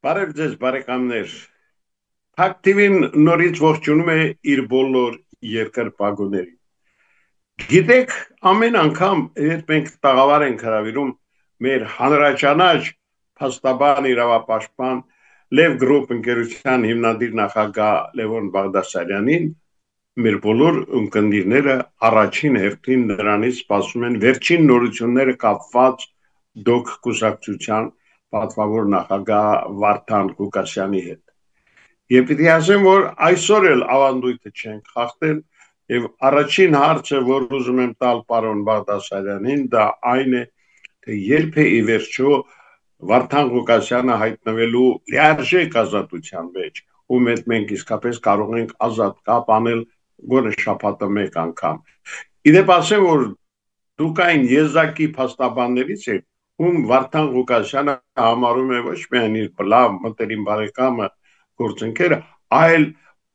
Բարև ձեզ բարեկամներ։ Թակտիվին նորից ողջունում է իր բոլոր երկրպագուներին։ Գիտեք, ամեն անգամ, երբ մենք տաղավար ենք հրավիրում մեր հանրաճանաչ փաստաբան իրավապաշտպան Լև գրուպ ընկերության հիմնադիր նախագահ Լևոն Բաղդասարյանին, մեր բոլոր ընկերները առաջին հերթին նրանից սպասում են վերջին նորությունները կապված դոկ կուսակցության պատվավոր նախագահ Վարդան Ղուկասյանի հետ։ Եվ պիտի ասեմ, որ այսօր էլ ավանդույթը չենք խախտել, եւ առաջին հարցը, որ ուզում եմ տալ պարոն Բաղդասարյանին, դա այն է, թե երբ է ի վերջո Վարդան Ղուկասյանը հայտնվելու լիարժեք ազատության մեջ, ում հետ մենք իսկապես կարող ենք ազատ կապ անել գոնե շաբաթը մեկ անգամ։ Իդեպ ասեմ, որ դուք այն եզակի փաստաբաններից եք, ում Վարդան Ղուկասյանը համարում է ոչ միայն իր բլավ մտերիմ բարեկամը գործընկերը, այլ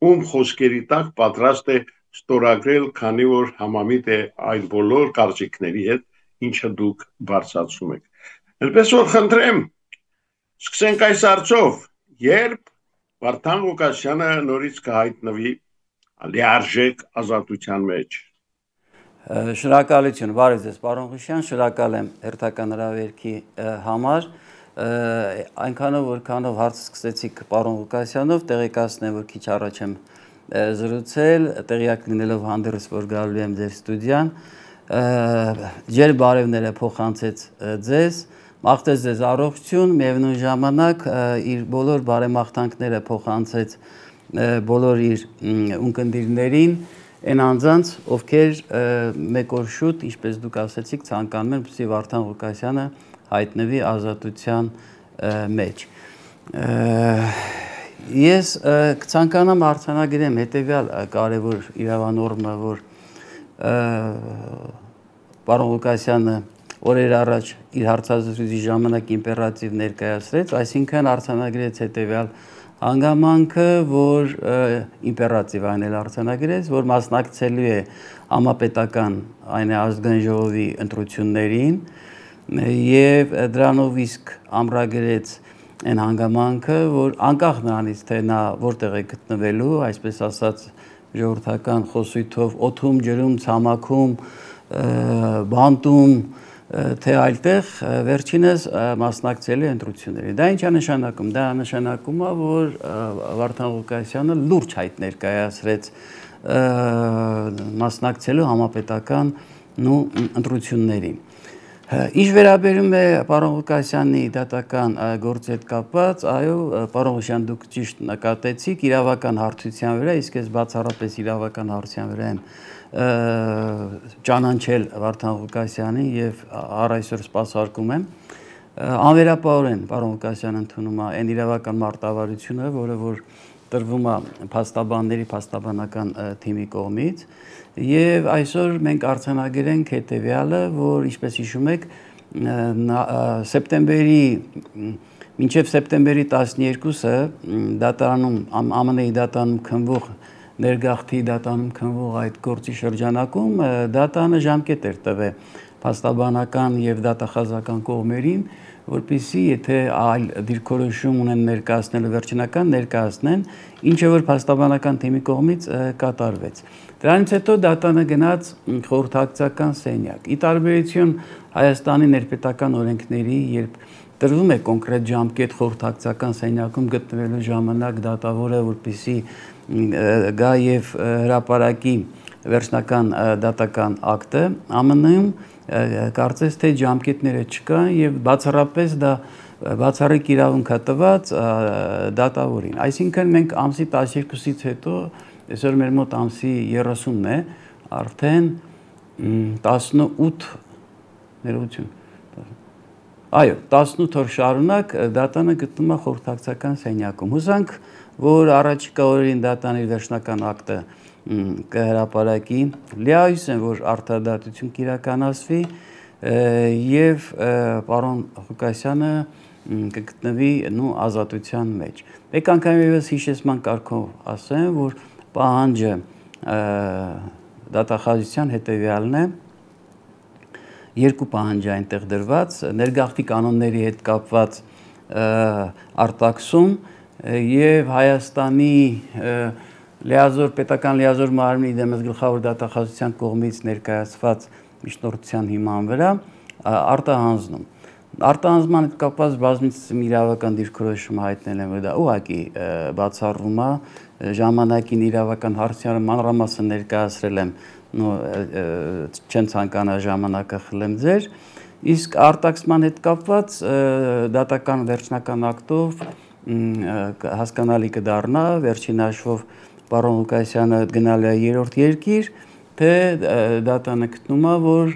ում խոսքերի տակ պատրաստ է ստորագրել, քանի որ համամիտ է այդ բոլոր կարծիքների հետ, ինչը դուք բարձրացնում եք։ Այնպես որ խնդրեմ, սկսենք այս հարցով, երբ Վարդան Ղուկասյանը նորից կհայտնվի լիարժեք ազատության մեջ։ Շնորհակալություն, բարև ձեզ, պարոն Ղուկասյան, շնորհակալ եմ հերթական հրավերքի համար։ Այնքանով որքանով հարց սկսեցիք պարոն Ղուկասյանով, տեղեկացնեմ, որ քիչ առաջ եմ զրուցել, տեղյակ լինելով հանդերձ, որ գալու եմ ձեր ստուդիան, ջեր բարևները փոխանցեց ձեզ, մաղթեց ձեզ առողջություն, միևնույն ժամանակ իր բոլոր բարեմաղթանքները փոխանցեց բոլոր իր ունկնդիրներին, այն անձանց, ովքեր մեկ օր շուտ, ինչպես դուք ասեցիք, ցանկանում են, որպեսզի Վարդան Ղուկասյանը հայտնվի ազատության մեջ։ Ես կցանկանամ արձանագրեմ հետևյալ կարևոր իրավանորմը, որ պարոն Ղուկասյանը օրեր առաջ իր հարցազրույցի ժամանակ իմպերատիվ ներկայացրեց, այսինքն արձանագրեց հետևյալ հանգամանքը, որ իմպերատիվ այն էլ արձանագրեց, որ մասնակցելու է համապետական այն ազգային ժողովի ընտրություններին եւ դրանով իսկ ամրագրեց այն հանգամանքը, որ անկախ նրանից, թե նա որտեղ է գտնվելու, այսպես ասած ժողովրդական խոսույթով օդում, ջրում, ցամաքում, բանտում, թե այլտեղ վերջինս մասնակցելու է ընտրություններին։ Դա ինչ է նշանակում։ Դա նշանակում է, որ Վարդան Ղուկասյանը լուրջ հայտ ներկայացրեց մասնակցելու համապետական ընտրություններին։ Ինչ վերաբերում է պարոն Ղուկասյանի դատական գործի հետ կապված, այո, պարոն Ղուկասյան, դուք ճիշտ նկատեցիք իրավական հարթության վրա, իսկ ես բացառապես իրավական հարթության վրա եմ ճանաչել Վարդան Ղուկասյանին եւ առ այսօր սպասարկում եմ անվերապահորեն պարոն Ղուկասյանը ընդունում է այն իրավական մարտավարությունը, որը որ տրվում է փաստաբանների փաստաբանական թիմի կողմից եւ այսօր մենք արձանագրենք հետեւյալը, որ ինչպես հիշում եք մինչև սեպտեմբերի 12-ը դատարանում ԱՄՆ-ի դատարանում քննվող ներգաղթի դատանում քննվող այդ գործի շրջանակում դատանը ժամկետ էր տվել փաստաբանական եւ դատախազական կողմերին, որպեսզի եթե այլ դիրքորոշում ունեն ներկայացնելու վերջնական ներկայացնեն, ինչը որ փաստաբանական թիմի կողմից կատարվեց։ Դրանից հետո դատանը գնաց խորհրդակցական սենյակ։ Ի տարբերություն Հայաստանի ներպետական օրենքների, երբ տրվում է կոնկրետ ժամկետ խորհրդակցական սենյակում գտնվելու ժամանակ դատավորը, որպեսզի գա եւ հրապարակի վերջնական դատական ակտը, ԱՄՆ-ում կարծես թե ժամկետները չկան եւ բացառապես դա բացառիկ իրավունք է տված դատավորին։ Այսինքն մենք ամսի 12-ից հետո, այսօր մեր մոտ ամսի 30-ն է, արդեն 18 ներողություն։ Այո, 18 օր շարունակ դատանը գտնում է խորհրդակցական սենյակում։ Հուսանք, որ առաջիկա օրերին դատան իր վերջնական ակտը կհրապարակի, լիահույս եմ, որ արդարադատություն կիրականացվի եւ պարոն Ղուկասյանը կգտնվի ազատության մեջ։ Մեկ անգամ եւս հիշեցման կարգով ասեմ, որ պահանջը դատախազության հետեւյալն է, երկու պահանջ է այնտեղ դրված, ներգաղթի կանոնների հետ կապված արտաքսում եւ Հայաստանի պետական լիազոր մարմնի դեմս գլխավոր դատախազության կողմից ներկայացված միջնորդության հիման վրա արտահանձնում։ Արտահանձման հետ կապված բազմիցս իրավական դիրքորոշում հայտնել են, որ դա ուղղակի բացառվում է, ժամանակին իրավական հարցերը մանրամասն ներկայացրել եմ, չեմ ցանկանա ժամանակը խլեմ ձեր, իսկ արտաքսման հետ կապված դատական վերջնական ակտով հասկանալի կդառնա, վերջին հաշվով պարոն Ղուկասյանը գնալ է երրորդ երկիր, թե դատանը գտնում է, որ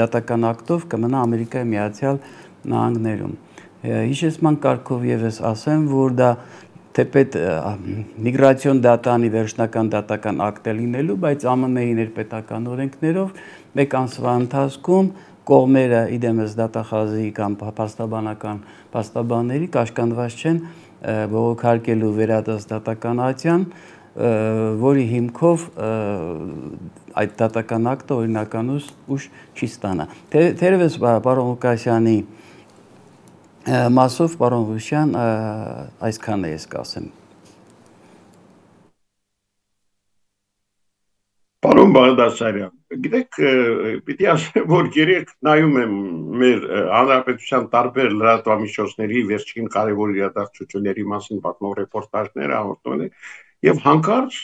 դատական ակտով կմնա Ամերիկայի Միացյալ Նահանգներում։ Հիշեցման կարգով եւս ասեմ, որ դա թեպետ միգրացիոն դատանի վերջնական դատական ակտ է լինելու, բայց ԱՄՆ-ի ներպետական օրենքներով մեկ ամսվա ընթացքում կողմերը իդեմս դատախազի կամ փաստաբանական փաստաբանների կաշկանդված չեն բողոքարկելու վերադաս դատականացիան, որի հիմքով այդ դատական ակտը օրինական ուժ չի ստանա։ Թերևս պարոն Ղուկասյանի մասով պարոն Ղուկասյան այսքան է ես կասեմ։ Պարոն Բաղդասարյան, գիտեք, պիտի ասեմ, որ երեք նայում եմ մեր հանրապետության տարբեր լրատվամիջոցների վերջին կարևոր իրադարձությունների մասին պատմող ռեպորտաժները հաղորդումներ եւ հանկարծ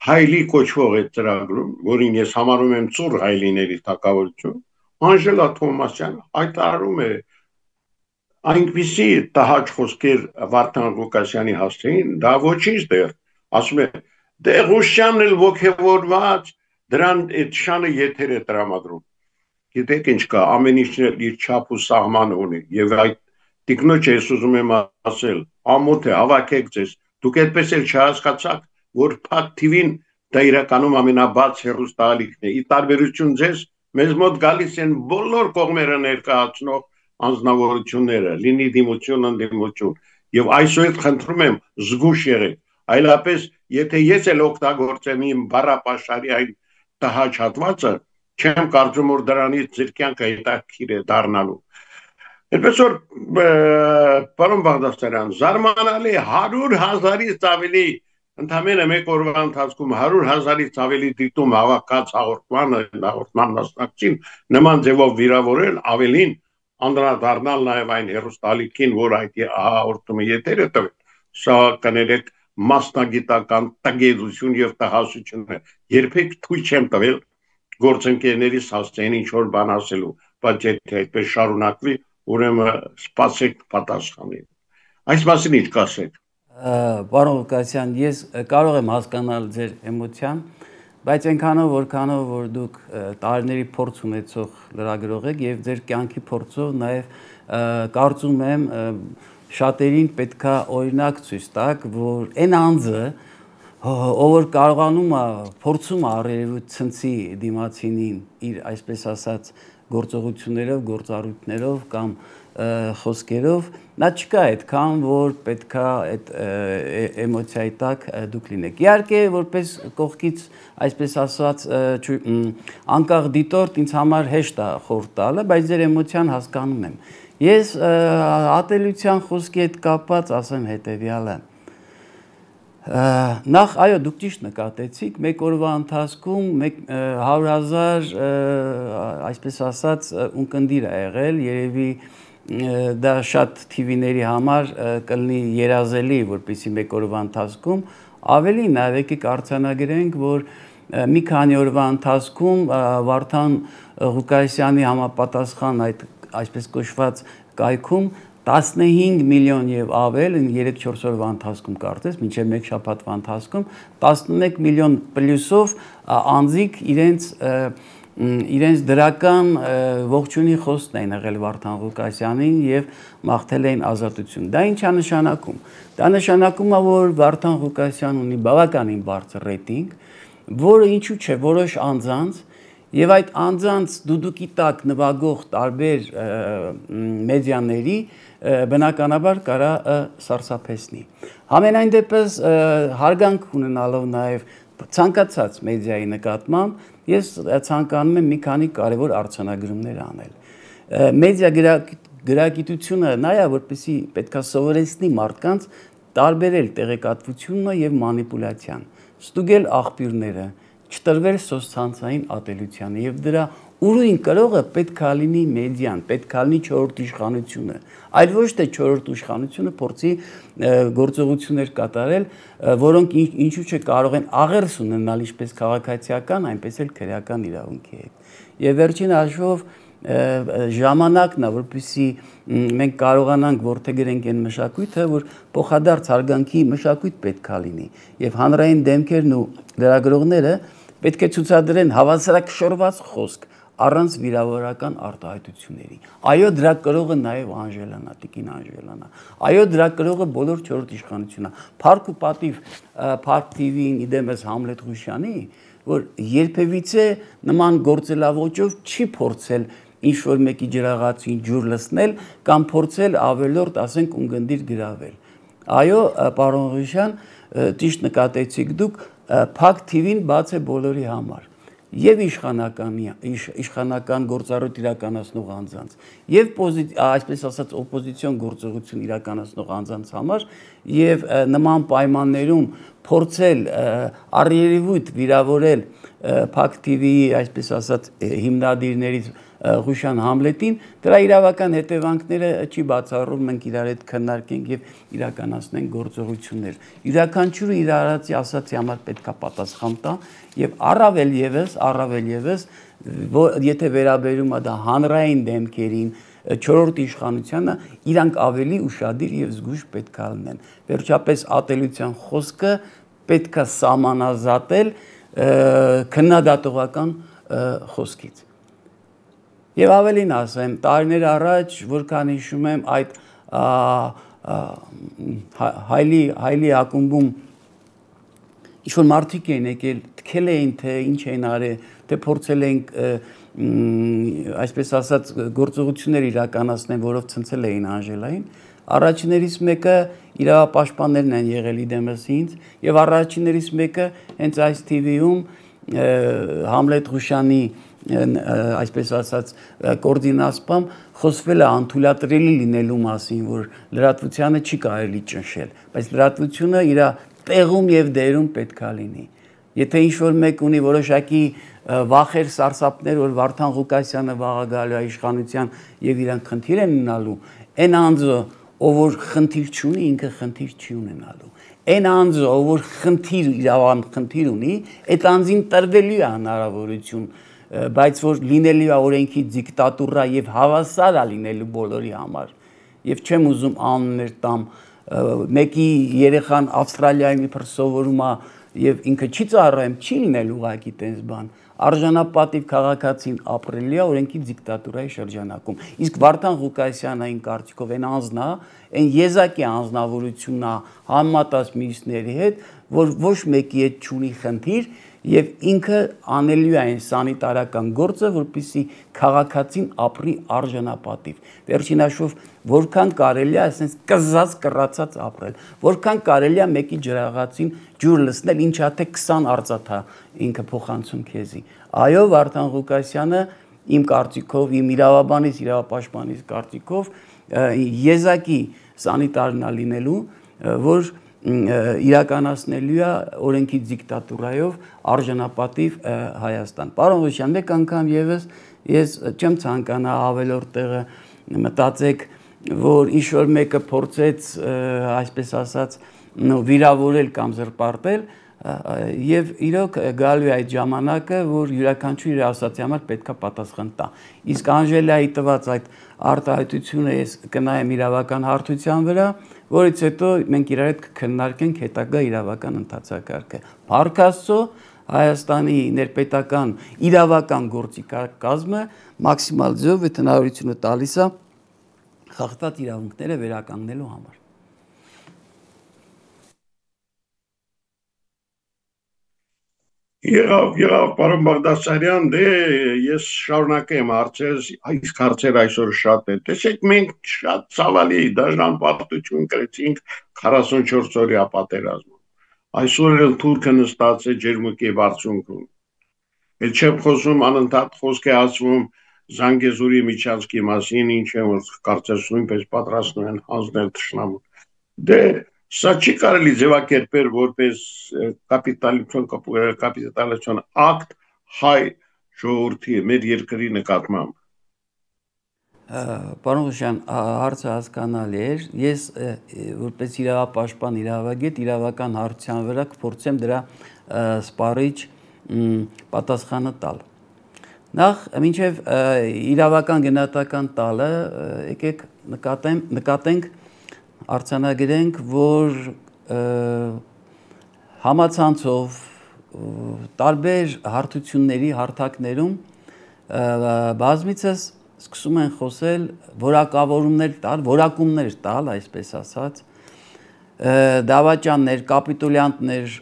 հայլի կոչվող այդ ծրագրում, որին ես համարում եմ ծուռ հայլիների թակավորություն, Անժելա Թոմասյանը հայտարարում է այնպիսի տհաճ խոսքեր Վարդան Ղուկասյանի հասցեին, դա ոչինչ դեռ, ասում է, դե Ղուկասյանն էլ ոգևորված դրան այդ շանը եթեր է տրամադրում։ Գիտեք ինչ կա, ամեն ինչն իր չափ ու սահման ունի եւ այդ տիկնոջ ես ուզում եմ ասել, ամոթ է, հավաքեք ձեզ, դուք այդպես էլ չհասկացաք, որ Փակ TV-ն դա իրականում ամենաբաց հեռուստաալիքն է։ Ի տարբերություն ձեզ, մեզ մոտ գալիս են բոլոր կողմերը ներկայացնող անձնավորությունները, լինի դիմություն, ընդդիմություն, եւ այսօր խնդրում եմ զգուշ եղեք, այլապես եթե ես էլ օգտագործեմ իմ բառապաշարի այն տհաճ հատվածը, չեմ կարծում որ դրանից ձեր կյանքը հետաքրքիր է դառնալու։ Այդպես որ պարոն Բաղդասարյան, զարմանալի 100,000-ից ավելի ընդամենը մեկ օրվա ընթացքում 100,000-ից ավելի դիտում հավաքած հաղորդման մասնակցին նման ձևով վիրավորել, ավելին անդրադառնալ նաև այն հեռուստալիքին, որ այդ հաղորդումը եթեր է տվել, սա կներեք մասնագիտական տգեդություն եւ տհասություն է։ Երբեք թույլ չեմ տվել գործընկերներիս հասցեին ինչ որ բան ասելու, բայց եթե այդպես շարունակվի, ուրեմն սպասեք պատասխանի։ Այս մասին ինչ կասեք։ Պարոն Ղուկասյան, ես կարող եմ հասկանալ ձեր էմոցիան, բայց այնքանով որ դուք տարիների փորձ ունեցող լրագրող եք եւ ձեր կյանքի փորձով նաեւ կարծում եմ շատերին պետքա օրինակ ցույց տաք, որ այն անձը, ով որ կարողանում է փորձում առերևույթ ցնցի դիմացինին իր այսպես ասած գործողություններով, գործառույթներով կամ խոսքերով, նա չկա այդքան, որ պետքա այդ էմոցիայի տակ դուք լինեք։ Իհարկե, որպես կողքից, այսպես ասած, անկախ դիտորդ ինձ համար հեշտ է խորհուրդ տալը, բայց ձեր էմոցիան հասկանում եմ։ Ես ատելության խոսքի հետ կապված ասեմ հետևյալը։ Նախ, այո, դուք ճիշտ նկատեցիք, մեկ օրվա ընթացքում 100,000, այսպես ասած, ունկնդիր է եղել, երևի դա շատ TV-ների համար կլինի երազելի, որպեսզի մեկ օրվա ընթացքում ավելի նաև եկեք արձանագրենք, որ մի քանի օրվա ընթացքում Վարդան Ղուկասյանի համապատասխան այդ այսպես կոչված կայքում 15 միլիոն եւ ավել 3-4 օրվա ընթացքում կարծես, մինչեւ մեկ շաբաթվա ընթացքում 11 միլիոն պլյուսով անձիկ իրենց դրական ողջունի խոսքն էին եղել Վարդան Ղուկասյանին եւ մաղթել էին ազատություն։ Դա ինչ է նշանակում։ Դա նշանակում է, որ Վարդան Ղուկասյանն ունի բավականին բարձր ռեյտինգ, որը ինչու՞ չէ որոշ անձանց եւ այդ անձանց դուդուկի տակ նվագող տարբեր մեդիաների բնականաբար կարա սարսափեցնի։ Համենայն դեպս հարգանք ունենալով նաեւ ցանկացած մեդիայի նկատմամբ ես ցանկանում եմ մի քանի կարևոր արձանագրումներ անել։ Մեդիա գրագիտությունը նա է, որպեսզի պետքա սովորեցնի մարդկանց տարբերել տեղեկատվությունը եւ մանիպուլյացիան, ստուգել աղբյուրները, չտրվել սոցցանցային ատելությանը եւ դրա ուրույն կրողը պետքա լինի մեդիան, պետքա լինի չորրորդ իշխանությունը, այլ ոչ թե չորրորդ իշխանությունը փորձի գործողություններ կատարել, որոնք ինչու՞ չէ կարող են աղերս ունենալ ինչպես քաղաքացիական, այնպես էլ քրեական իրավունքի հետ։ Եվ վերջին հաշվով ժամանակն է, որպեսզի մենք կարողանանք որդեգրենք այն մշակույթը, որ փոխադարձ հարգանքի մշակույթ պետքա լինի, եւ հանրային դեմքերն ու լրագրողները պետք է ցուցադրեն հավասարակշռված խոսք առանց վիրավորական արտահայտությունների։ Այո, դրա կրողը նաև Անժելան է, Տիկին Անժելան է։ Այո, դրա կրողը բոլոր չորրորդ իշխանությունն է։ Փառք ու պատիվ Փառք TV-ին իդեմս Համլետ Ղուշյանի, որ երբևիցե նման գործելավոճով չի փորձել ինչ-որ մեկի ջրաղացին ջուր լցնել կամ փորձել ավելորդ, ասենք, ունգնդիր գրավել։ Այո, պարոն Ղուշյան, ճիշտ նկատեցիք դուք, Փակ TV-ն բաց է բոլորի համար։ Եվ իշխանական գործառույթ իրականացնող անձանց, եւ այսպես ասած օպոզիցիոն գործողություն իրականացնող անձանց համար, եւ նման պայմաններում փորձել առերևույթ վիրավորել Փակ TV-ի, այսպես ասած, հիմնադիրներից Ղուշյան Համլետին, դրա իրավական հետևանքները չի բացառում, մենք իրար հետ քննարկենք եւ իրականացնենք գործողություններ։ Յուրաքանչյուրը իր արածի ասացի համար պետքա պատասխան տա եւ առավել եւս, եթե վերաբերում է դա հանրային դեմքերին, չորրորդ իշխանությանը, իրանք ավելի ուշադիր եւ զգույշ պետքա լինեն։ Վերջապես ատելության խոսքը պետքա սահմանազատել քննադատողական խոսքից։ Եվ ավելին ասեմ, տարիներ առաջ, որքան հիշում եմ, այդ հայլի ակումբում ինչ-որ մարդիկ էին եկել, թքել էին, թե ինչ էին արել, թե փորձել ենք, այսպես ասած, գործողություններ իրականացնեն, որով ցնցել էին Անժելային, առաջիներից մեկը իրավապաշտպաններն են եղել իդեմս ինձ, եւ առաջիներից մեկը հենց այս TV-ում Համլետ Ղուշյանի այսպես ասած կոորդինասպամ խոսվել է անթույլատրելի լինելու մասին, որ լրատվությանը չի կարելի ճնշել, բայց լրատվությունը իր տեղում եւ դերում պետքա լինի։ Եթե ինչ-որ մեկ ունի որոշակի վախեր, սարսափներ, որ Վարդան Ղուկասյանը վաղը գալու է իշխանության եւ իրանք խնդիր են ունենալու, այն անձը, ով որ խնդիր չունի, ինքը խնդիր չի ունենալու։ Այն անձը, ով որ խնդիր ունի, այդ անձին տրվելու է հնարավորություն, բայց որ լինելու է օրենքի դիկտատուրա եւ հավասար է լինելու բոլորի համար։ Եվ չեմ ուզում անուններ տամ, մեկի երեխան Ավստրալիայում իբր սովորում է եւ ինքը չի ծառայում, չի լինել ուղակի տես բան։ Արժանապատիվ քաղաքացին ապրելի է օրենքի դիկտատուրայի շրջանակում։ Իսկ Վարդան Ղուկասյանը այն կարծիքով այն անձն է, այն եզակի անձնավորությունն է համեմատած մյուսների հետ, որ ոչ մեկի հետ չունի խնդիր եւ ինքը անելու է այն սանիտարական գործը, որպեսզի քաղաքացին ապրի արժանապատիվ։ Վերջին հաշվով որքան կարելի է այսպես կզած կռացած ապրել, որքան կարելի է մեկի ջրաղացին ջուր լցնել, ինչա թե 20 արծաթա ինքը փոխանցում քեզի։ Այո, Վարդան Ղուկասյանը իմ կարծիքով, իմ իրավաբանից, իրավապաշտպանից կարծիքով եզակի սանիտարն է լինելու, որ իրականացնելու է օրենքի դիկտատուրայով արժանապատիվ Հայաստան։ Պարոն Ղուշյան, մեկ անգամ եւս ես չեմ ցանկանա ավելորդ տեղը մտածեք, որ ինչ-որ մեկը փորձեց, այսպես ասած, վիրավորել կամ զրպարտել, եւ իրոք գալու է այդ ժամանակը, որ յուրաքանչյուր իր ասացի համար պետքա պատասխան տա։ Իսկ Անժելայի տված այդ արտահայտությունը ես կնայեմ իրավական հարթության վրա, որից հետո մենք իրար հետ կքննարկենք հետագա իրավական ընթացակարգը։ Փառք Աստծո, Հայաստանի ներպետական իրավական գործիքակազմը մաքսիմալ ձևով այդ հնարավորությունը տալիս է խախտած իրավունքները վերականգնելու համար։ Եղավ, պարոն Բաղդասարյան, դե ես շարունակեմ հարցեր, իսկ հարցեր այսօր շատ է։ Տեսեք, մենք շատ ցավալի դաժան պարտություն կրեցինք 44 օրյա պատերազմում։ Այսօր էլ թուրքը նստած է ջերմուկի բարձունքում։ Էլ չեմ խոսում անընդհատ խոսք է ասվում Զանգեզուրի միջանցքի մասին, ինչ է որ կարծես նույնպես պատրաստում են հանձնել թշնամուն։ Դե սա չի կարելի ձևակերպել որպես կապիտալիզացիոն ակտ հայ ժողովրդի մեր երկրի նկատմամբ։ Պարոն Ղուշյան, հարցը հասկանալի էր։ Ես որպես իրավապաշտպան իրավագետ իրավական հարցության վրա կփորձեմ դրա սպառիչ պատասխանը տալ։ Նախ մինչև իրավական գնահատական տալը եկեք նկատենք արձանագրենք, որ համացանցով տարբեր հարթությունների հարթակներում բազմիցս սկսում են խոսել որակումներ տալ, այսպես ասած, դավաճաններ, կապիտուլյանտներ,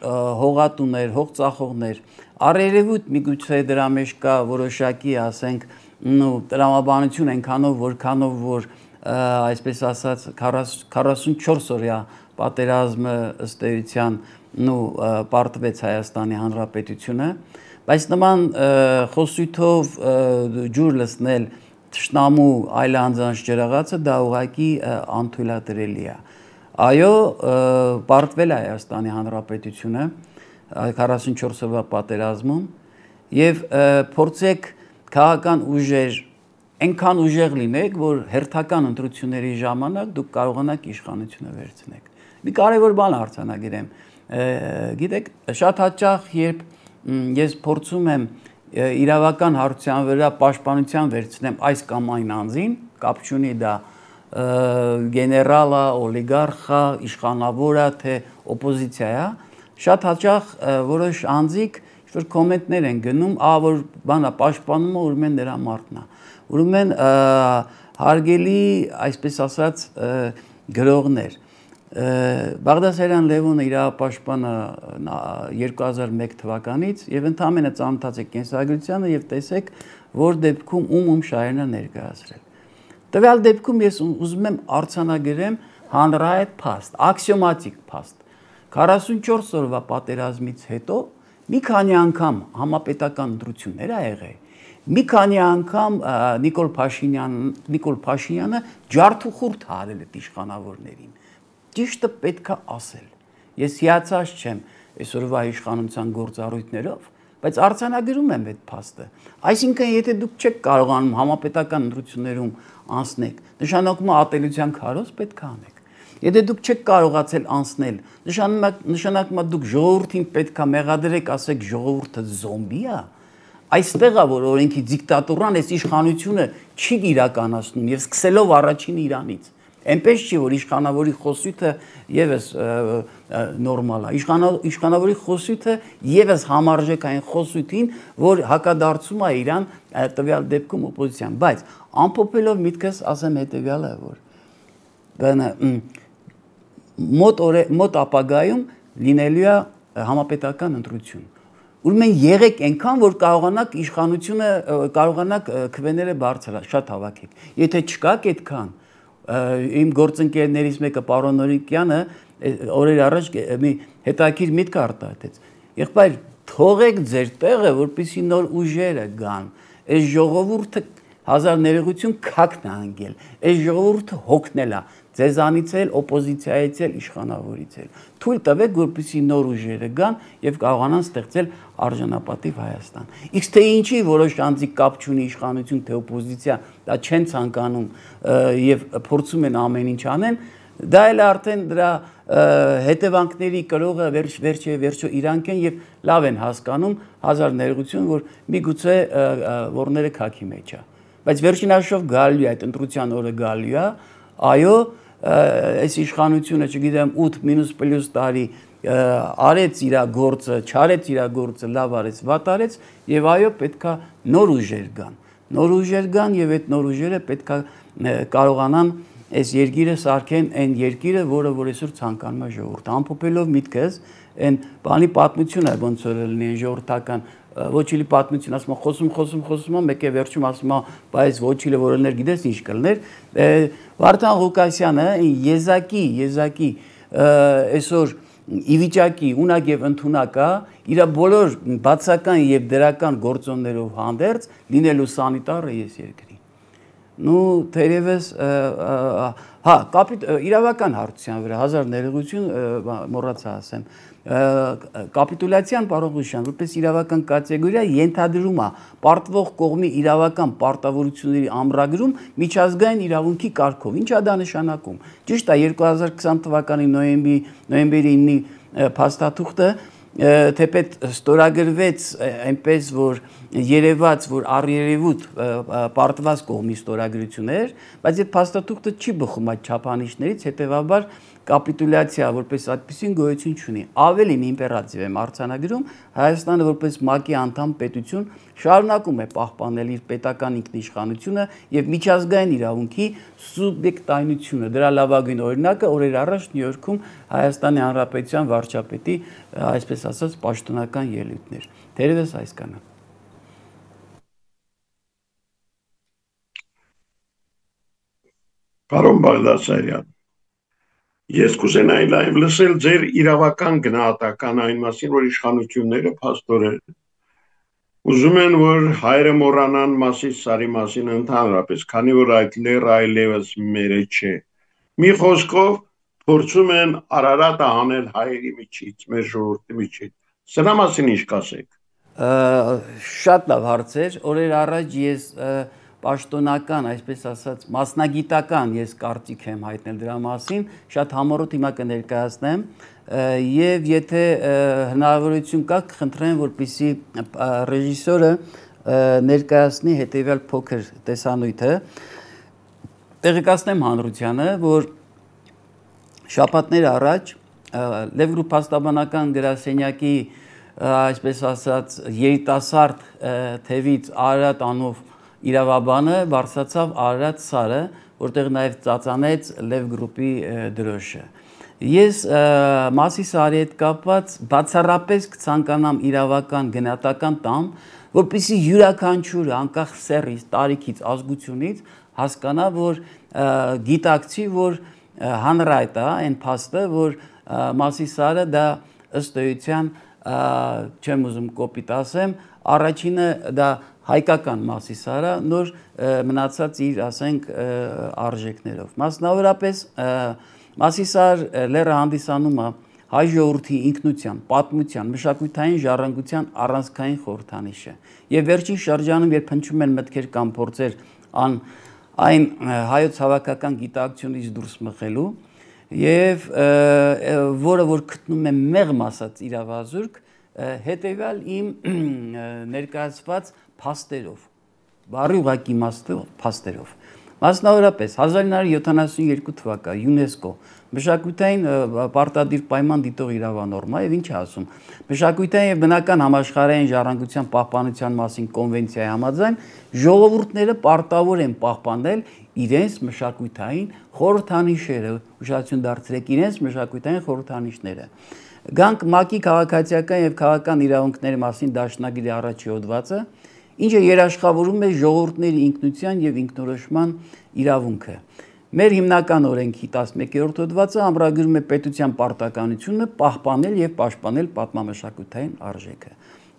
հողատուներ, հողծախողներ, առերևույթ միգուցե դրա մեջ կա որոշակի, ասենք, տրամաբանություն այնքանով, որքանով որ այսպես ասած 44 օրյա պատերազմը ըստ էության պարտվեց Հայաստանի Հանրապետությունը, բայց նման խոսույթով ջուր լցնել թշնամու այլ անձանց ջրաղացը դա ուղղակի անթույլատրելի է։ Այո, պարտվել է Հայաստանի Հանրապետությունը 44 օրվա պատերազմում եւ փորձեք քաղաքական ուժեր այնքան ուժեղ լինեք, որ հերթական ընտրությունների ժամանակ դուք կարողանաք իշխանությունը վերցնեք։ Մի կարևոր բան արձանագրեմ։ Գիտեք, շատ հաճախ երբ ես փորձում եմ իրավական հարցության վրա պաշտպանության վերցնեմ այս կամ այն անձին, կապ չունի դա գեներալ է, օլիգարխ է, իշխանավոր է, թե օպոզիցիա է, շատ հաճախ որոշ անձիկ որ կոմենտներ են գնում, որ բանա պաշտպանում է, ուրեմն նրա մարդն է։ Ուրեմն հարգելի, այսպես ասած, գրողներ, Բաղդասարյան Լևոնը իրավապաշտպանը 2001 թվականից եւ ընդամենը ծանոթացեք կենսագրությանը եւ տեսեք, որ դեպքում ում շահերն է ներկայացրել։ Տվյալ դեպքում ես ուզում եմ արձանագրեմ հանրահայտ փաստ, աքսիոմատիկ փաստ։ 44 օրվա պատերազմից հետո մի քանի անգամ համապետական ընտրություններ ա եղել։ Մի քանի անգամ Նիկոլ Փաշինյանը ջարդուխուրդ հարել է իշխանավորներին։ Ճիշտը պետք է ասել։ Ես հիացած չեմ այսօրվա իշխանության գործառույթներով, բայց արձանագրում եմ այդ փաստը։ Այսինքն, եթե դուք չեք կարողանում համապետական ընտրություններում անցնեք, նշանակում է ատելության քարոզ պետք է անեք։ Եթե դուք չեք կարողացել անցնել, նշանակում է դուք ժողովրդին պետք է մեղադրեք, ասեք ժողովուրդը զոմբի է։ Այստեղ է, որ օրենքի դիկտատուրան այս իշխանությունը չի իրականացնում եւ սկսելով առաջին Իրանից։ Այնպես չի, որ իշխանավորի խոսույթը եւս նորմալ է։ Իշխանավորի խոսույթը եւս համարժեք այն խոսույթին, որ հակադարձում է իրան տվյալ դեպքում օպոզիցիան, բայց ամփոփելով միտքս ասեմ հետեւյալը, որ մոտ ապագայում լինելու է համապետական ընտրություն։ Ուրեմն եղեք այնքան, որ կարողանաք իշխանությունը, կարողանաք քվեները բարձրացնել, շատ հավաքեք։ Եթե չկաք այդքան, իմ գործընկերներից մեկը պարոն Նորիկյանը օրեր առաջ մի հետաքրքիր միտք արտահայտեց։ Եղբայր, թողեք ձեր տեղը, որպեսզի նոր ուժերը գան։ Այս ժողովուրդը հազար ներողություն քակն է անգել։ Այս ժողովուրդը հոգնել է ձեզանից էլ, օպոզիցիայից էլ, իշխանավորից էլ։ Թույլ տվեք, որպեսզի նոր ուժերը գան եւ կարողանան ստեղծել արժանապատիվ Հայաստան։ Իսկ թե ինչի որոշ անձիկ կապ չունի իշխանություն թե օպոզիցիա, դա չեն ցանկանում եւ փորձում են ամեն ինչ անեն, դա էլ արդեն դրա հետևանքների կրողը վերջո իրանք են եւ լավ են հասկանում հազար ներողություն, որ միգուցե որները քաքի մեջ է։ Բայց վերջին հաշվով գալու է այդ ընտրության օրը գալու է, այո, այս իշխանությունը, չգիտեմ, 8 - տարի արեց իր գործը, չարեց իր գործը, լավ արեց, վատ արեց, եւ այո, պետքա նոր ուժեր գան։ Նոր ուժեր գան եւ այդ նոր ուժերը պետքա կարողանան այս երկիրը սարքեն այն երկիրը, որը որ այսօր ցանկանում է ժողովուրդը։ Ամփոփելով միտքս, այն բանի պատմությունը ոնց որ լինի ժողովրդական ոչիլի պատմություն, ասում խոսում, մեկ է վերջում ասում, բայց ոչիլը որներ գիտես ինչ կլներ, Վարդան Ղուկասյանը եզակի այսօր ի վիճակի ունակ եւ ընդունակ է իր բոլոր բացական եւ դրական գործոններով հանդերձ լինելու սանիտարը ես երկրի։ Ну, թերևս հա, իրավական հարցության վրա հազար ներողություն մոռացա ասեմ։ Կապիտուլյացիան պարողության որպես իրավական կատեգորիա ենթադրում է պարտվող կողմի իրավական պարտավորությունների ամրագրում միջազգային իրավունքի կարգով։ Ինչ է դա նշանակում։ Ճիշտ է 2020 թվականի նոյեմբերի 9-ի փաստաթուղթը թեպետ ստորագրվեց այնպես որ երևաց որ առերևույթ պարտված կողմի ստորագրություն էր, բայց այդ փաստաթուղթը չի բխում այդ չափանիշներից, հետևաբար կապիտուլյացիա որպես այդպիսին գոյություն չունի։ Ավելին իմպերատիվ եմ արձանագրում, Հայաստանը որպես ՄԱԿ-ի անդամ պետություն շարունակում է պահպանել իր պետական ինքնիշխանությունը եւ միջազգային իրավունքի սուբյեկտայնությունը։ Դրա լավագույն օրինակը օրեր առաջ Նյու Յորքում Հայաստանի Հանրապետության վարչապետի, այսպես ասած, պաշտոնական ելույթն էր։ Թերևս այսքանը։ Պարոն Բաղդասարյան, ես կուզենայի լայվ լսել ձեր իրավական գնահատական այն մասին, որ իշխանությունները փաստորեն ուզում են, որ հայերը մոռանան Մասիս Սարի մասին ընդհանրապես, քանի որ այդ լեռը այլևս մեր չէ։ Մի խոսքով փորձում են Արարատը հանել հայերի միջից, մեր ժողովրդի միջից։ Սրա մասին ինչ կասեք։ Շատ լավ հարց էր։ Օրեր առաջ ես պաշտոնական, այսպես ասած, մասնագիտական ես կարծիք եմ հայտնել դրա մասին, շատ համառոտ հիմա կներկայացնեմ եւ եթե հնարավորություն կա կխնդրեմ որպեսզի ռեժիսորը ներկայացնի հետեւյալ փոքր տեսանյութը տեղեկացնեմ հանրությանը, որ շաբաթներ առաջ Լև գրուպ փաստաբանական գրասենյակի այսպես ասած երիտասարդ թևից Արարատ անով իրավաբանը բարձրացավ Արարատ Սարը, որտեղ նաև ծածանեց Լև գրուպի դրոշը։ Ես Մասի Սարի հետ կապված բացառապես կցանկանամ իրավական գնահատական տամ, որպեսզի յուրաքանչյուրը անկախ սեռից, տարիքից, ազգությունից հասկանա, որ գիտակցի, որ հանրայտ է այն փաստը, որ Մասի Սարը դա ըստ էության չեմ ուզում կոպիտ ասեմ, առաջինը դա հայկական Մասի Սարը նոր մնացած իր, ասենք, արժեքներով։ Մասնավորապես Մասի Սար լեռը հանդիսանում է հայ ժողովրդի ինքնության, պատմության, մշակութային ժառանգության առանցքային խորհրդանիշը։ Եվ վերջին շրջանում, երբ հնչում են մտքեր կամ փորձեր այն հայոց հավաքական գիտակցությունից դուրս մղելու, եւ որը որ գտնում է մեղմ ասած իրավազուրկ հետեւյալ իմ ներկայացված փաստերով բառի ուղղակի իմաստով փաստերով մասնավորապես 1972 թվականի ՅՈՒՆԵՍԿՕ մշակութային պարտադիր պայման դիտող իրավանորմա եւ ինչ ասում մշակութային եւ բնական համաշխարհային ժառանգության պահպանության մասին կոնվենցիայի համաձայն ժողովուրդները պարտավոր են պահպանել իրենց մշակութային խորհրդանիշերը, ուշադրություն դարձրեք իրենց մշակութային խորհրդանիշները։ Գանք ՄԱԿ-ի քաղաքացիական եւ քաղաքական իրավունքների մասին դաշնագրի առաջի հոդվածը, ինչը երաշխավորում է ժողովուրդների ինքնության եւ ինքնորոշման իրավունքը։ Մեր հիմնական օրենքի 11-րդ հոդվածը ամրագրում է պետության պարտականությունը պահպանել եւ պաշտպանել պատմամշակութային արժեքը։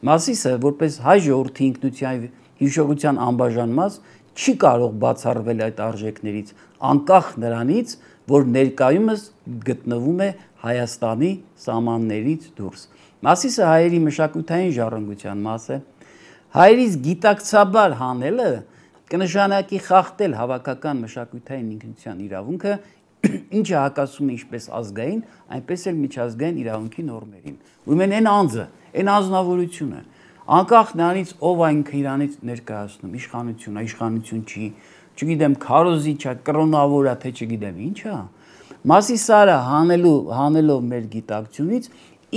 Մասիսը, որպես հայ ժողովրդի ինքնության եւ հիշողության անբաժան մաս, չի կարող բացառվել այդ արժեքներից, անկախ նրանից, որ ներկայումս գտնվում է Հայաստանի սահմաններից դուրս։ Մասիսը հայերի մշակութային ժառանգության մաս է։ Հայերից գիտակցաբար հանելը կնշանակի խախտել հավաքական մշակութային ինքնության իրավունքը, ինչը հակասում է ինչպես ազգային, այնպես էլ միջազգային իրավունքի նորմերին։ Ուրեմն այն անձը, այն անձնավորությունը անկախ նրանից ով այնքը իրանից ներկայացնում, իշխանություն, իշխանություն չի, չգիտեմ, քարոզիչ է, կրոնավոր է, թե չգիտեմ ինչ է։ Մասի Սարը հանելով մեր գիտակցությունից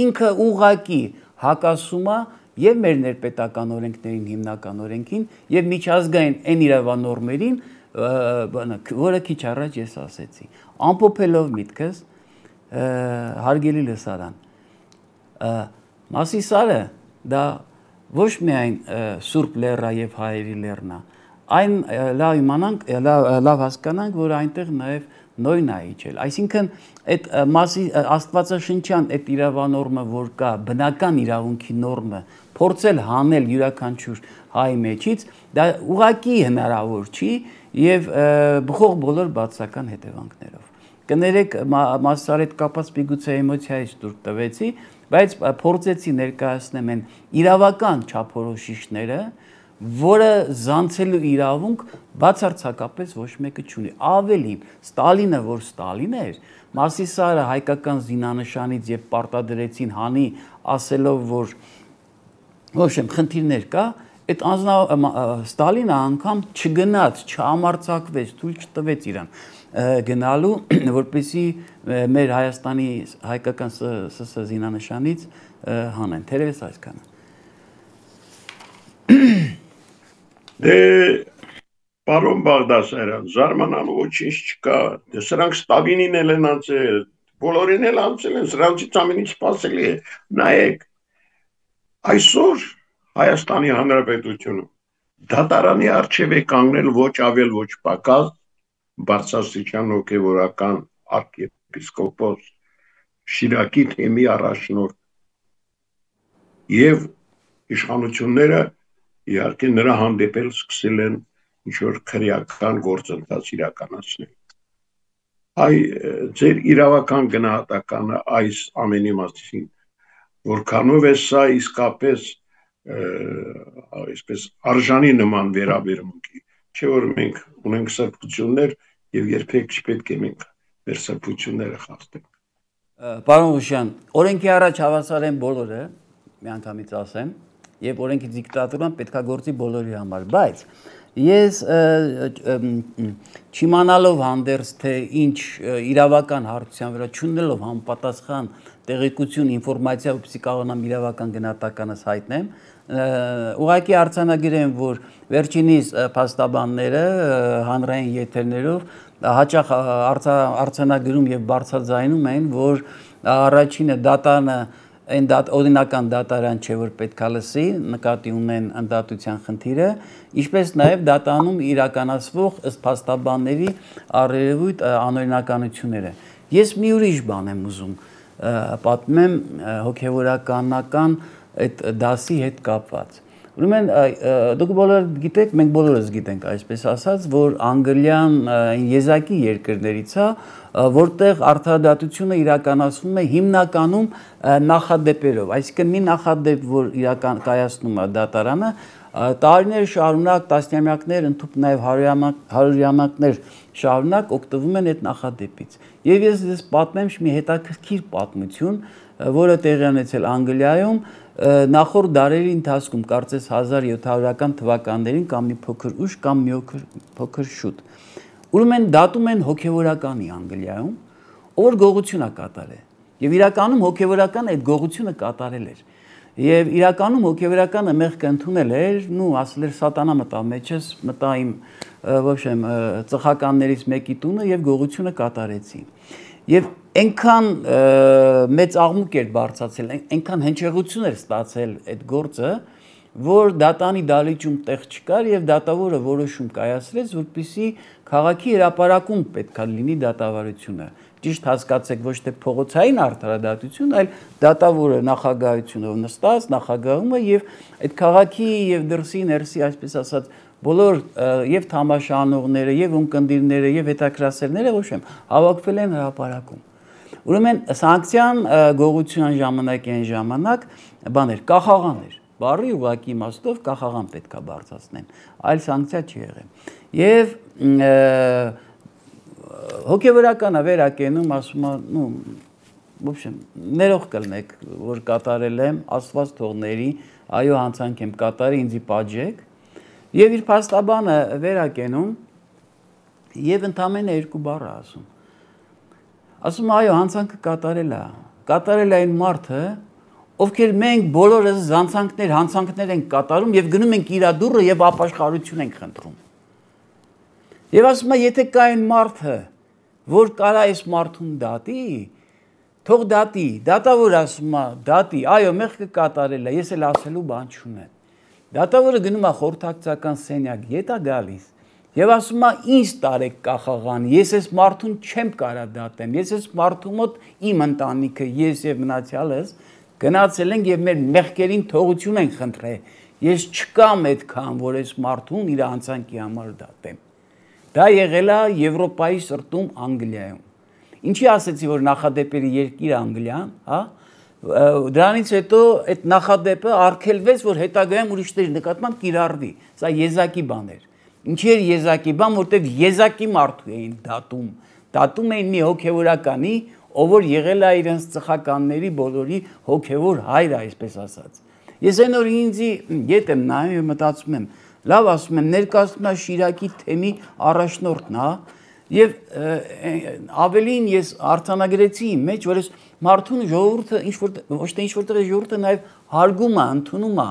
ինքը ուղղակի հակասում է եւ մեր ներպետական օրենքներին, հիմնական օրենքին եւ միջազգային այն իրավանորմերին, որը քիչ առաջ ես ասեցի։ Ամփոփելով միտքս, հարգելի լսարան, Մասի Սարը դա ոչ միայն Սուրբ լեռը եւ հայերի լեռն է, այն լավ իմանանք, լավ հասկանանք, որ այնտեղ նաև նոյն է իջել։ Այսինքն այդ մասի աստվածաշնչյան այդ իրավանորմը, որ կա, բնական իրավունքի նորմը, փորձել հանել յուրաքանչյուր հայ մեջից, դա ուղղակի հնարավոր չի եւ բխող բոլոր բացական հետևանքներով։ Կներեք մասսար հետ կապած միգուցե էմոցիայից դուր տվեցի, բայց փորձեցի ներկայացնեմ այն իրավական չափորոշիչները, որը զանցելու իրավունք բացարձակապես ոչ մեկը չունի։ Ավելին, Ստալինը, որ Ստալին էր, Մասիսարը հայկական զինանշանից եւ պարտադրեցին հանի, ասելով, որ ոբշեմ խնդիրներ կա, այդ Ստալինը անգամ չգնաց, չհամարձակվեց, թույլ չտվեց իրան գնալու, որպեսզի մեր Հայաստանի հայկական ՍՍ զինանշանից հանեն, թերևս այսքանը։ Դե պարոն Բաղդասարյան, զարմանալու ոչինչ չկա, դե սրանք Ստալինին էլ են անցել, բոլորին էլ անցել են, սրանցից ամեն ինչ սպասելի է, նայեք, այսօր Հայաստանի Հանրապետությունը դատարանի առջև է կանգնել ոչ ավել ոչ պակաս բարձրաստիճան հոգևորական arczepiskopos Շիրակի թեմի առաջնորդ եւ իշխանությունները իհարկե նրա հանդեպ էլ սկսել են ինչ-որ քրեական գործընթաց իրականացնել։ Այ ձեր իրավական գնահատականը այս ամենի մասին, որքանով է սա իսկապես այսպես արժանի նման վերաբերմունքի, չէ որ մենք ունենք սրբություններ եւ երբեք չպետք է մենք մեր սրբությունները խախտենք։ Պարոն Ղուշյան, օրենքի առաջ հավասար են բոլորը, միանգամից ասեմ, եւ օրենքի դիկտատուրան պետքա գործի բոլորի համար, բայց ես չիմանալով հանդերձ թե ինչ իրավական հարցության վրա չունենալով համապատասխան տեղեկություն, ինֆորմացիա, որպեսզի կարողանամ իրավական գնահատականս հայտնեմ, ուղղակի արձանագրեմ, որ վերջինիս փաստաբանները հանրային եթերներով հաճախ արձանագրում եւ բարձրաձայնում են, որ առաջինը դատանը այն օրինական դատարան չէ, որ պետքա լսի, նկատի ունեն ընդդատության խնդիրը, ինչպես նաև դատանում իրականացվող ըստ փաստաբանների առերևույթ անօրինականությունները։ Ես մի ուրիշ բան եմ ուզում պատմեմ հոգևորականական այդ դասի հետ կապված։ Ուրեմն դուք բոլորը գիտեք, մենք բոլորս գիտենք, այսպես ասած, որ անգլիան եզակի երկրներից է, որտեղ արդարադատությունը իրականացվում է հիմնականում նախադեպերով, այսինքն մի նախադեպ, որ իրական կայացնում է դատարանը, տարիներ շարունակ, տասնամյակներ, ընդհուպ նաև հարյուրամյակներ շարունակ օգտվում են այդ նախադեպից։ Եվ ես պատմեմ մի հետաքրքիր պատմություն, որը տեղի ունեցել Անգլիայում նախորդ դարերի ընթացքում, կարծես 1700-ական թվականներին կամ մի փոքր ուշ կամ մի փոքր շուտ։ Ուրեմն դատում են հոգևորականի Անգլիայում, ով գողություն է կատարել։ Եվ իրականում հոգևորական այդ գողությունը կատարել էր։ Եվ իրականում հոգևորականը մեղքը ընդունել էր, ասել էր սատանա մտավ մեջս, մտա իմ ոբշեմ ծխականներից մեկի տունը եւ գողությունը կատարեցի։ Եվ այնքան մեծ աղմուկ էր բարձրացել, այնքան հնչեղություն էր ստացել այդ գործը, որ դատանի դալիճում տեղ չկար եւ դատավորը որոշում կայացրեց, որպեսզի քաղաքի հրապարակում պետքա լինի դատավարությունը։ Ճիշտ հասկացեք, ոչ թե փողոցային արդարադատություն, այլ դատավորը նախագահությունով նստած, նախագահումը եւ այդ քաղաքի եւ դրսի ներսի, այսպես ասած, բոլոր եւ թամաշանողները եւ ունկնդիրները եւ հետաքրասերները ոչ եմ հավաքվել են հրապարակում։ Ուրեմն սանկցիան գողության ժամանակ բաներ կախաղան էր, բարի ուղղակի իմաստով կախաղան պետքա բարձրացնեն, այլ սանկցիա չի եղել։ Եվ հոգևորականը վերակենում ասում է, ոբշեմ, ներող կլնեք, որ կատարել եմ, Աստված թողների, այո հանցանք եմ կատարի, ինձի պատժեք։ Եվ իր փաստաբանը վերակենում եւ ընդամենը երկու բառ ասում։ Ասում այո, հանցանքը կատարել է այն մարդը, ովքեր մենք բոլորս հանցանքներ ենք կատարում եւ գնում ենք իր դուռը եւ ապաշխարություն ենք խնդրում։ Եվ ասում է, եթե կա այն մարդը, որ կարա այս մարդուն դատի, թող դատի, դատավոր ասում է, դատի, այո, մեղքը կատարել է, ես էլ ասելու բան չունեմ։ Դատավորը գնում է խորհրդակցական սենյակ, ետ է գալիս եւ ասում է ինձ տարեք կախաղան, ես այս մարդուն չեմ կարա դատեմ, ես այս մարդու մոտ իմ ընտանիքը, ես եւ մնացյալս գնացել ենք եւ մեր մեղքերին թողություն ենք խնդրել, ես չկամ այդքան, որ այս մարդուն իր անցանկի համար դատեմ։ Դա եղել է Եվրոպայի սրտում Անգլիայում։ Ինչի ասեցի, որ նախադեպերի երկիր Անգլիան, հա? Դրանից հետո այդ նախադեպը արգելվեց, որ հետագայում ուրիշների նկատմամբ կիրառվի։ Սա եզակի բան էր։ Ինչի էր եզակի բան, որտեղ եզակի մարդու էին դատում։ Դատում էին մի հոգևորականի, ով որ եղել է իրենց ծխականների բոլորի հոգևոր հայրը, այսպես ասած։ Ես այն օր ինձի ետ եմ նայում եւ մտածում եմ, լավ ասում եմ, ներկայացնում է Շիրակի թեմի առաջնորդն, հա, եւ ավելին ես արձանագրեցի իմ մեջ, որ այս մարդուն ժողովուրդը ոչ թե ինչ որտեղ ժողովուրդը նաեւ հարգում է, ընդունում է։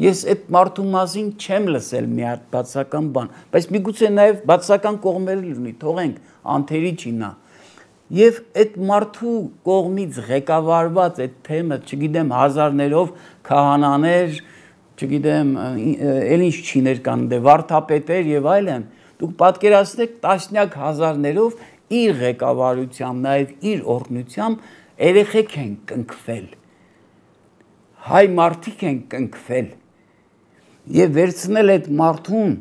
Ես այդ մարդու մասին չեմ լսել մի հատ բացական բան, բայց միգուցե նաեւ բացական կողմերը լինի, թողենք անթերի չինա։ Եվ այդ մարդու կողմից ղեկավարված այդ թեմը, չգիտեմ, հազարներով քահանաներ, չգիտեմ, էլ ինչ չիներ կան, դե վարդապետեր եւ այլն, դուք պատկերացնեք տասնյակ հազարներով իր ղեկավարությամբ, նաեւ իր օրհնությամբ երեխեք են կնքվել։ Հայ մարդիկ են կնքվել եւ վերցնել այդ մարդուն,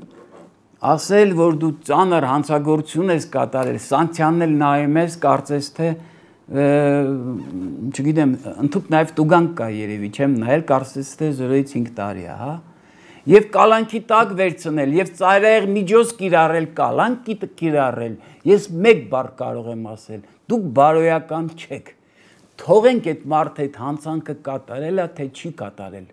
ասել, որ դու ծանր հանցագործություն ես կատարել, սանկցիանել նայում ես, կարծես թե չգիտեմ, ընդհանուր նաեւ տուգանք կա երևի, չեմ նայել, կարծես թե 0-ից 5 տարի է, հա։ Եվ կալանքի տակ վերցնել, եւ ծայրահեղ միջոց կիրառել, կալանք կիրառել։ Ես մեկ բառ կարող եմ ասել, դուք բարոյական չեք։ Թողենք այդ մարդը այդ հանցանքը կատարելա, թե չի կատարել։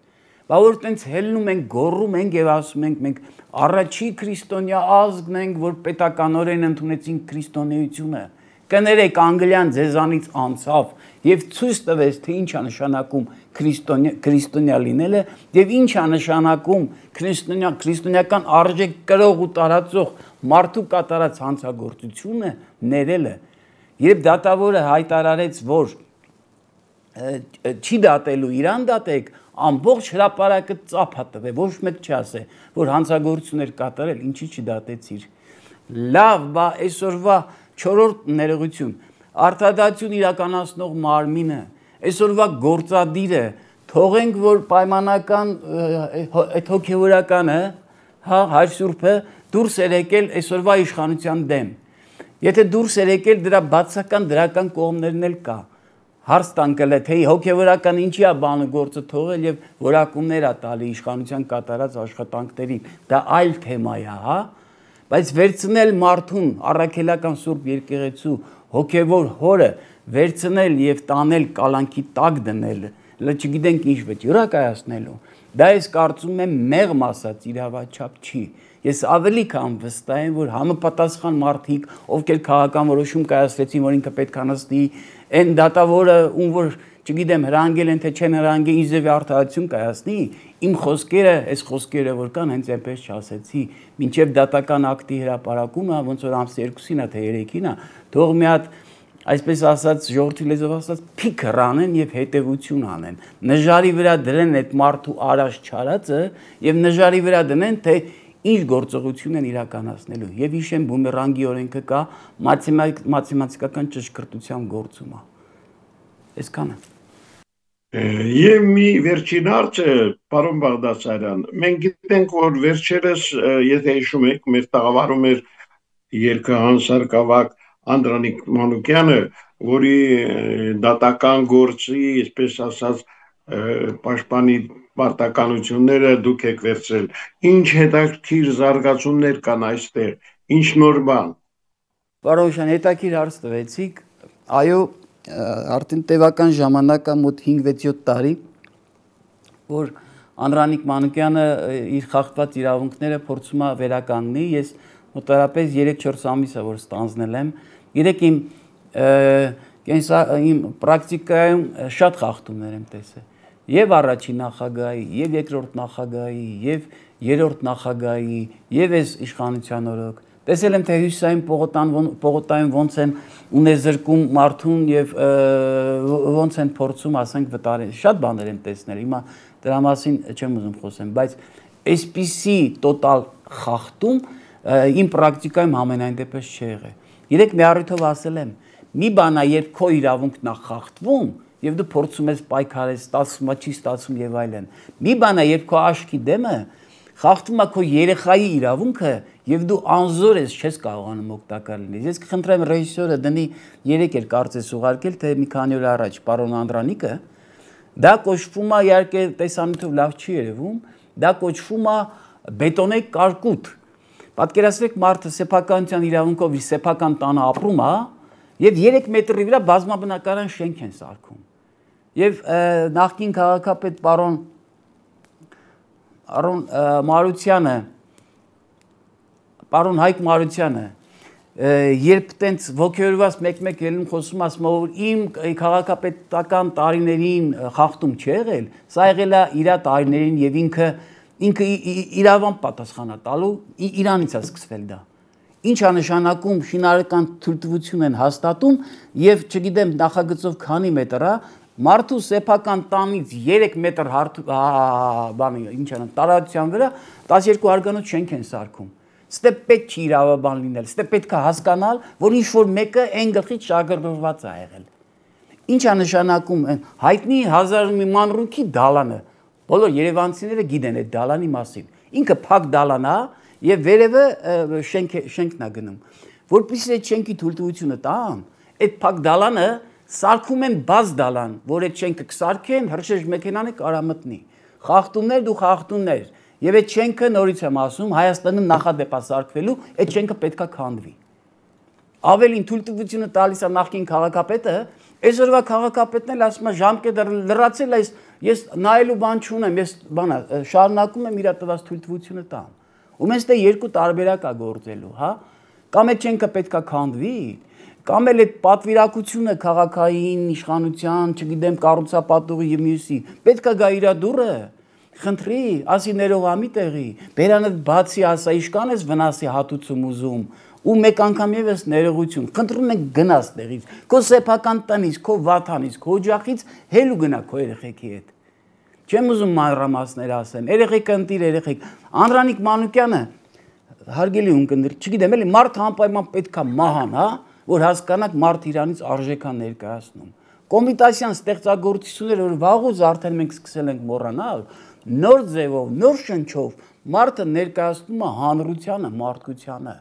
Բա որ տենց հելնում ենք, գոռում ենք եւ ասում ենք մենք առաջի քրիստոնյա ազգն ենք, որ պետականորեն ընդունեցին քրիստոնեությունը։ Կներեք, Անգլիան ձեզանից անցավ եւ ցույց տվեց, թե ինչ է նշանակում քրիստոնյա լինելը եւ ինչ է նշանակում քրիստոնեական արժեք կրող ու տարածող մարդու կատարած հանցագործությունը ներելը։ Երբ դատավորը հայտարարեց, որ չի դատելու, իրան դատեք, ամբողջ հրապարակը ծափա տվե, ոչ մեկ չասե, որ հանցագործություններ կատարել, ինչի չդատեցիր։ Լավ, բա այսօրվա 4-րդ ներողություն, արտադատություն իրականացնող մարմինը, այսօրվա գործադիրը, թողենք, որ պայմանական այդ հոգևորականը, հա, Հայր Սուրբը դուրս էր եկել այսօրվա իշխանության դեմ։ Եթե դուրս էր եկել, դրա բացական դրական կողմներն էլ կա։ Հարց տանկել է, թե հոգևորական ինչի է բանը գործը թողել եւ որակումներ է տալի իշխանության կատարած աշխատանքներին։ Դա այլ թեմա է, հա։ Բայց վերցնել մարդուն առաքելական Սուրբ Եկեղեցու հոգևոր հորը վերցնել եւ տանել կալանքի տակ դնել, չգիտենք ինչ վճիռ կայացնելու։ Դա ես կարծում եմ մեղմ ասած իրավաչափ չի։ Ես ավելի քան վստահ եմ, որ համապատասխան մարդիկ, ովքեր քաղաքական որոշում կայացրեցին, որ ինքը պետք է նստի, այն դատավորը, ում որ չգիտեմ հրանգել են թե չեն հրանգել, ինչ ձևի արտահայտություն կայացնի, իմ խոսքերը, այս խոսքերը որ կան, հենց այնպես չասեցի, մինչև դատական ակտի հրապարակումը, ոնց որ ամսի 2-ին է թե 3-ին է, թող մի հատ այսպես ասած ժողովրդի լեզվով ասած փիքր անեն եւ հետեւություն անեն։ Նժարի վրա դրեն այդ մարդու արած չարածը եւ նժարի վրա դնեն թե ինչ գործողություն են իրականացնելու եւ հիշեն բումերանգի օրենքը կա մաթեմատիկական ճշգրտության գործումը։ Այսքանը։ Եվ մի վերջին հարցը, պարոն Բաղդասարյան, մենք գիտենք, որ վերջերս, եթե հիշում եք, մեր տաղավարում էր երկհանսարկավակ Անդրանիկ Մանուկյանը, որի դատական գործի, այսպես ասած, պաշտպանի պարտականությունները դուք եք վերցրել։ Ինչ հետաքրքիր զարգացումներ կան այստեղ, ինչ նոր բան։ Պարոն Շան, հետաքրքիր հարց տվեցիք, այո, արդեն տևական ժամանակա մոտ 5-6 տարի, որ Անդրանիկ Մանուկյանը իր խախտված իրավունքները փորձում է վերականգնի, ես մոտավորապես 3-4 ամիս է որ ստանձնել եմ, գիտեք իմ պրակտիկայում շատ խախտումներ եմ տեսել, եւ առաջին նախագահի, եւ երկրորդ նախագահի, եւ երրորդ նախագահի, եւ այս իշխանության օրոք, տեսել եմ թե հյուսային պողոտայում ոնց են ունեզրկում մարդուն եւ ոնց են փորձում, ասենք վտարել, շատ բաներ եմ տեսնել, հիմա դրա մասին չեմ ուզում խոսեմ, բայց Այսպիսի տոտալ խախտում իմ պրակտիկայում ամենայն դեպս չի եղել։ Երեք մի առիթով ասել եմ, մի բան է, երբ քո իրավունքն է խախտվում, եւ դու փորձում ես պայքարել, ստացվում է, չի ստացվում եւ այլն։ Մի բան է, երբ քո աչքի դեմը խախտվում է քո երեխայի իրավունքը եւ դու անզոր ես, չես կարողանում օգտակար լինել։ Ես կխնդրեմ ռեժիսորը դնի 3 էր կարծես ուղարկել, թե մի քանի օր առաջ պարոն Անդրանիկը, դա կոչվում է, իհարկե տեսանյութով լավ չի երևում, դա կոչվում է բետոնե կարկուտ։ Պատկերացրեք մարդը սեփականության իրավունքով իր սեփական տանը ապրում է եւ 3 մետրի վրա բազմաբնակարան շենք են սարքում։ Եվ նախկին քաղաքապետ պարոն Մարությանը, պարոն Հայկ Մարությանը, երբ տենց ոգևորված մեկ-մեկ ելնում խոսում ասում որ իմ քաղաքապետական տարիներին խախտում չի եղել, սա եղել է իր տարիներին եւ ինքը իրավամբ պատասխան է տալու, իրանից է սկսվել դա։ Ինչ է նշանակում շինարարական թույլտվություն են հաստատում եւ չգիտեմ նախագծով քանի մետր է, մարդու սեփական տանից 3 մետր բանի ինչ անեն տարածության վրա 12 հարգանոց շենք են սարքում։ Ստե պետք չի իրավաբան լինել, ստե պետք է հասկանալ, որ ինչ որ մեկը այն գլխից շագրգռված է եղել։ Ինչ է նշանակում հայտնի 1000 մանրուքի դալանը։ Բոլոր երևանցիները գիտեն այդ դալանի մասին։ Ինքը փակ դալան է եւ վերևը շենքն է գնում։ Որպեսզի այդ շենքի թույլտվությունը տան, այդ փակ դալանը սարքում են բաց դալան, որ այդ շենքը կսարքեն, հրշեջ մեքենան է կարա մտնի։ Խախտումներ դու խախտումներ։ Եվ այդ շենքը նորից եմ ասում, Հայաստանում նախադեպ է սարքվելու, այդ շենքը պետքա քանդվի։ Ավելին թույլտվությունը տալիս է նախկին քաղաքապետը, այսօրվա քաղաքապետն էլ ասում է ժամկետը լրացել է, ես նայելու բան չունեմ, ես բանա շարունակում եմ իր տված թույլտվությունը տամ։ Ու մեզ դե երկու տարբերակ է գործելու, հա։ Կամ այդ շենքը պետքա քանդվի, կամ էլ այդ պատվիրակությունը քաղաքային իշխանության, չգիտեմ, կառուցապատողի եւ մյուսի, պետքա գա իր դուրը, խնդրի, ասի ներողամի տեղի, բերանը բացի ասա, իշքան ես վնասի հատուցում ուզում, ու մեկ անգամ եւս ներողություն, խնդրում ենք գնաս տեղից, քո սեփական տնից, քո վաթանից, քո օջախից հելու գնա քո երեխեքի հետ։ Չեմ ուզում մանրամասներ ասեմ, երեխեքը ընտիր երեխեք, Անդրանիկ Մանուկյանը հարգելի ունկնդիր, չգիտեմ, էլի մարդ անպայման պետքա մահան, հա, որ հասկանաք մարդ իրանից արժեքան ներկայացնում։ Կոմիտասյան ստեղծագործությունները, որ վաղուց արդեն մենք սկսել ենք մոռանալ, նոր ձևով, նոր շնչով մարդը ներկայացնում է հանրությանը, մարդկությանը։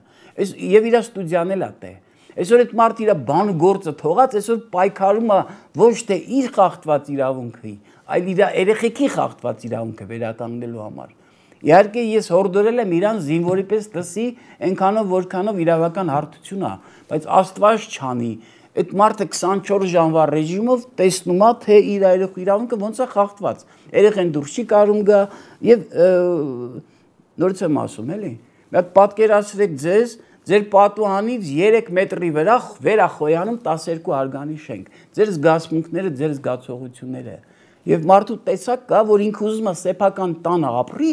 Եվ իր ստուդիան էլ է տե։ Այսօր այդ մարդ իր բան գործը թողած, այսօր պայքարում է ոչ թե իր խախտված իրավունքի, այլ իր երեխեքի խախտված իրավունքը վերականգնելու համար։ Իհարկե ես հորդորել եմ իրան զինվորի պես տսի այնքանով որքանով իրավական հարթություն է, բայց Աստված չանի, այդ մարդը 24 ժամվա ռեժիմով տեսնում է, թե իր իրավունքը ոնց է խախտված։ Երեխեն դուրս չի կարում գա եւ նորից եմ ասում, էլի։ Մեկ պատկերացրեք ձեզ, ձեր պատուհանից 3 մետրի վրա վերախոյանում 12 հարգանի շենք։ Ձեր զգացմունքները, ձեր զգացողությունները։ Եվ մարդու տեսակ կա, որ ինքը ուզում է սեփական տանը ապրի,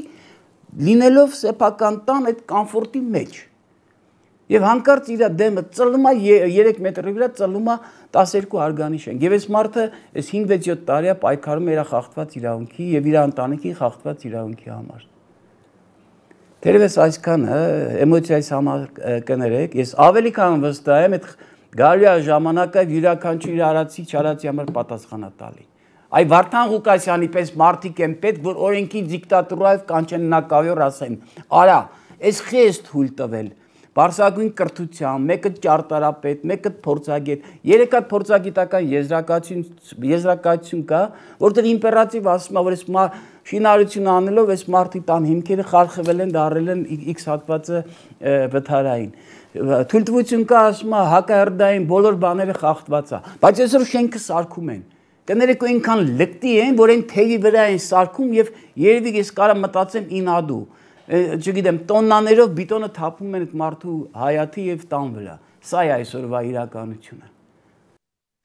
լինելով սեփական տան այդ կոմֆորտի մեջ։ Եվ հանկարծ իր դեմը ծլում է 3 մետրի վրա ծլում է 12 հարգանի շենք։ Եվ այս մարդը այս 5-6 տարի է պայքարում իր խախտված իրավունքի եւ իր ընտանիքի խախտված իրավունքի համար։ Թերևս այսքանը էմոցիայից համար կներեք, ես ավելի քան վստահ եմ, այդ գալու է ժամանակը յուրաքանչյուր արածի չարածի համար պատասխանա տալի։ Այ Վարդան Ղուկասյանի պես մարդիկ են պետք, որ օրենքի դիկտատուրայով կանչեն նակավյոր ասեն, արա, այս խի ես թույլ տվել, Բարսագույն կրթության, մեկը ճարտարապետ, մեկը փորձագետ, 3 հատ փորձագիտական եզրակացություն կա, որտեղ իմպերատիվ ասում է, որ այս շինարարություն անելով այս մարդի տան հիմքերը խարխվել են, դարել են X հատվածը վթարային։ Թույլտվություն կա, ասում է հակահրդային բոլոր բաները խախտված է, բայց այսօր շենքը սարքում են։ Կներեք ու այնքան լկտի են, որ այն թեյի վրա են սարքում եւ երևի ես կարա մտածեմ ինադու։ Չգիտեմ, տոննաներով բիտոնը թափում են այդ մարդու հայաթի եւ տան վրա։ Սա է այսօրվա իրականությունը։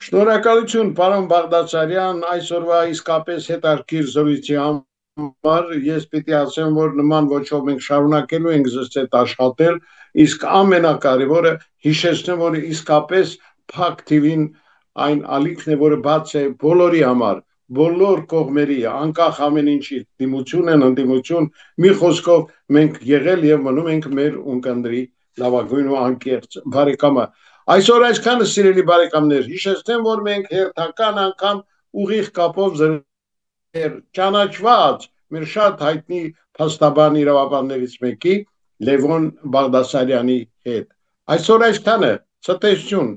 Շնորհակալություն, պարոն Բաղդասարյան, այսօրվա իսկապես հետաքրքիր զրույցի համար ես պիտի ասեմ, որ նման ոճով մենք շարունակելու ենք զսպել աշխատել, իսկ ամենակարևորը հիշեցնեմ, որ իսկապես Փակ TV-ն այն ալիքն է, որը բաց է բոլորի համար, բոլոր կողմերի, անկախ ամեն ինչի դիմություն են, ընդդիմություն, մի խոսքով մենք եղել եւ մնում ենք մեր ունկնդրի լավագույն ու անկեղծ բարեկամը։ Այսօր այսքանը սիրելի բարեկամներ, հիշեցնեմ, որ մենք հերթական անգամ ուղիղ կապով ճանաչված մեր շատ հայտնի փաստաբան իրավաբաններից մեկի Լևոն Բաղդասարյանի հետ։ Այսօր այսքանը, ցտեսություն։